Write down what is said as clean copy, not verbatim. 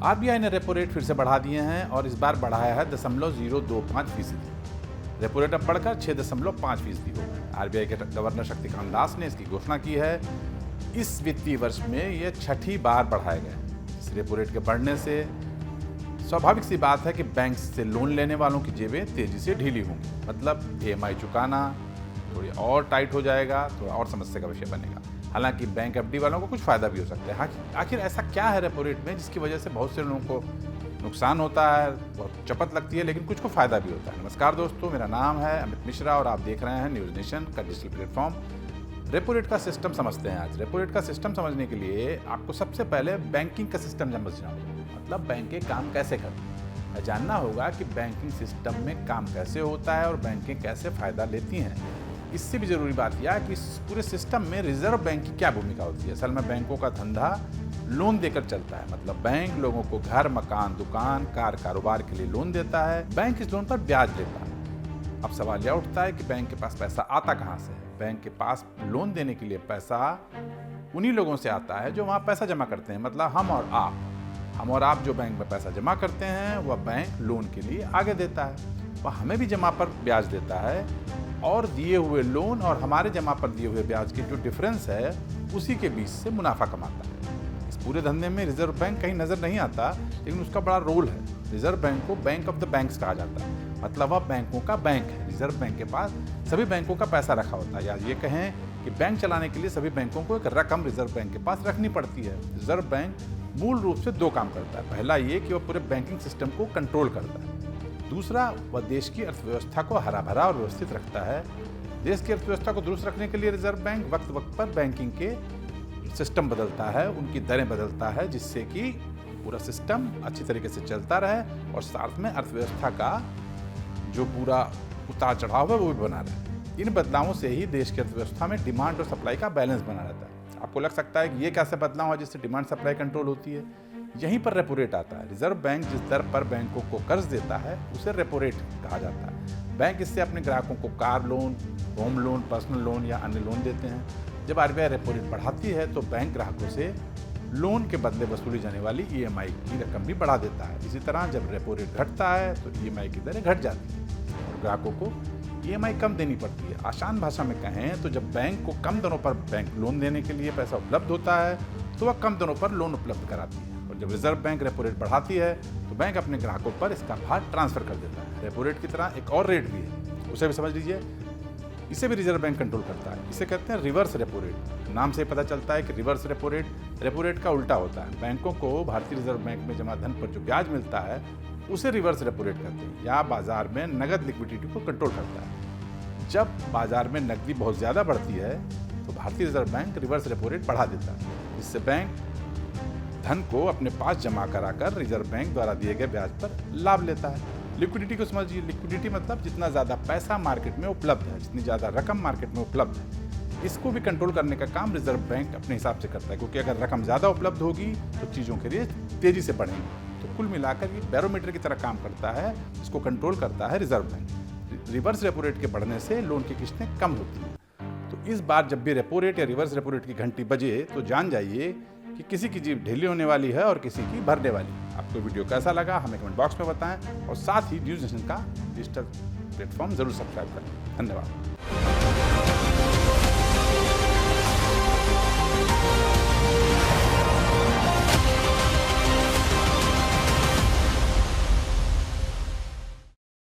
RBI ने repo rate फिर से बढ़ा दिए हैं और इस बार बढ़ाया है 0.025%। रेपो रेट अब बढ़कर 6.5% हो गया। आरबीआई के गवर्नर शक्तिकांत दास ने इसकी घोषणा की है। इस वित्तीय वर्ष में यह छठी बार बढ़ाया गया है। इस रेपो रेट के बढ़ने से स्वाभाविक सी बात है कि बैंक से लोन लेने वालों की जेबें तेजी से ढीली होंगी, मतलब ईएमआई चुकाना थोड़ी और टाइट हो जाएगा, थोड़ा और समस्या का विषय बनेगा। हालांकि बैंक एफडी वालों को कुछ फायदा भी हो सकता है। आखिर ऐसा क्या है रेपो रेट में जिसकी वजह से बहुत से लोगों को नुकसान होता है, बहुत चपत लगती है, लेकिन कुछ को फायदा भी होता है। नमस्कार दोस्तों, मेरा नाम है अमित मिश्रा और आप देख रहे हैं न्यूज़ नेशन का डिजिटल प्लेटफॉर्म। रेपो रेट का सिस्टम समझते हैं आज। रेपो रेट का सिस्टम समझने के लिए आपको सबसे पहले बैंकिंग का सिस्टम समझना होगा, मतलब बैंकें काम कैसे करती हैं। जानना होगा कि बैंकिंग सिस्टम में काम कैसे होता है और बैंकें कैसे फ़ायदा लेती हैं। इससे भी ज़रूरी बात यह है कि इस पूरे सिस्टम में रिजर्व बैंक की क्या भूमिका होती है। असल में बैंकों का धंधा लोन देकर चलता है, मतलब बैंक लोगों को घर, मकान, दुकान, कार, कारोबार के लिए लोन देता है। बैंक इस लोन पर ब्याज लेता है। अब सवाल यह उठता है कि बैंक के पास पैसा आता कहाँ से है। बैंक के पास लोन देने के लिए पैसा उन्हीं लोगों से आता है जो वहाँ पैसा जमा करते हैं, मतलब हम और आप जो बैंक में पैसा जमा करते हैं वह बैंक लोन के लिए आगे देता है। वह हमें भी जमा पर ब्याज देता है और दिए हुए लोन और हमारे जमा पर दिए हुए ब्याज के जो डिफरेंस है उसी के बीच से मुनाफा कमाता है। इस पूरे धंधे में रिजर्व बैंक कहीं नजर नहीं आता, लेकिन उसका बड़ा रोल है। रिजर्व बैंक को बैंक ऑफ द बैंक्स कहा जाता है, मतलब वह बैंकों का बैंक है। रिजर्व बैंक के पास सभी बैंकों का पैसा रखा होता है, या ये कहें कि बैंक चलाने के लिए सभी बैंकों को एक रकम रिजर्व बैंक के पास रखनी पड़ती है। रिजर्व बैंक मूल रूप से दो काम करता है। पहला ये कि वह पूरे बैंकिंग सिस्टम को कंट्रोल करता है। दूसरा, वह देश की अर्थव्यवस्था को हरा भरा और व्यवस्थित रखता है। देश की अर्थव्यवस्था को दुरुस्त रखने के लिए रिजर्व बैंक वक्त वक्त पर बैंकिंग के सिस्टम बदलता है, उनकी दरें बदलता है, जिससे कि पूरा सिस्टम अच्छी तरीके से चलता रहे और साथ में अर्थव्यवस्था का जो पूरा उतार चढ़ाव है वो भी बना रहे। इन बदलावों से ही देश की अर्थव्यवस्था में डिमांड और सप्लाई का बैलेंस बना रहता है। आपको लग सकता है कि ये कैसे बदलाव है जिससे डिमांड सप्लाई कंट्रोल होती है। यहीं पर रेपो रेट आता है। रिजर्व बैंक जिस दर पर बैंकों को कर्ज देता है उसे रेपो रेट कहा जाता है। बैंक इससे अपने ग्राहकों को car loan, home loan, personal loan या अन्य लोन देते हैं। जब आरबीआई रेपो रेट बढ़ाती है तो बैंक ग्राहकों से लोन के बदले वसूली जाने वाली ईएमआई की रकम भी बढ़ा देता है। इसी तरह जब रेपो रेट घटता है तो ईएमआई की दरें घट जाती हैं और ग्राहकों को ईएमआई कम देनी पड़ती है। आसान भाषा में कहें तो जब बैंक को कम दरों पर बैंक लोन देने के लिए पैसा उपलब्ध होता है तो वह कम दरों पर लोन उपलब्ध कराती है। और जब रिजर्व बैंक रेपो रेट बढ़ाती है तो बैंक अपने ग्राहकों पर इसका भार ट्रांसफर कर देता है। रेपो रेट की तरह एक और रेट भी है, उसे भी समझ लीजिए। इसे भी रिजर्व बैंक कंट्रोल करता है। इसे कहते हैं रिवर्स रेपो रेट। नाम से पता चलता है कि रिवर्स रेपो रेट का उल्टा होता है। बैंकों को भारतीय रिजर्व बैंक में जमा धन पर जो ब्याज मिलता है उसे रिवर्स रेपो रेट कहते हैं, या बाजार में नगद लिक्विडिटी को कंट्रोल करता है। जब बाजार में नकदी बहुत ज़्यादा बढ़ती है तो भारतीय reserve bank reverse repo rate बढ़ा देता है, जिससे बैंक धन को अपने पास जमा कराकर रिजर्व बैंक द्वारा दिए गए ब्याज पर लाभ लेता है। लिक्विडिटी को समझिए। लिक्विडिटी मतलब जितना ज़्यादा पैसा मार्केट में उपलब्ध है, जितनी ज़्यादा रकम मार्केट में उपलब्ध है, इसको भी कंट्रोल करने का काम रिजर्व बैंक अपने हिसाब से करता है, क्योंकि अगर रकम ज़्यादा उपलब्ध होगी तो चीज़ों के रेट तेज़ी से बढ़ेंगे। तो कुल मिलाकर ये बैरोमीटर की तरह काम करता है, इसको कंट्रोल करता है reserve bank. Reverse repo rate के बढ़ने से लोन की किस्तें कम होती हैं। तो इस बार जब भी रेपो रेट या रिवर्स रेपो रेट की घंटी बजे तो जान जाइए कि किसी की जेब ढीली होने वाली है और किसी की भरने वाली। आपको वीडियो कैसा लगा हमें कमेंट बॉक्स में बताएं और साथ ही न्यूज़ नेशन का डिजिटल प्लेटफॉर्म जरूर सब्सक्राइब करें। धन्यवाद।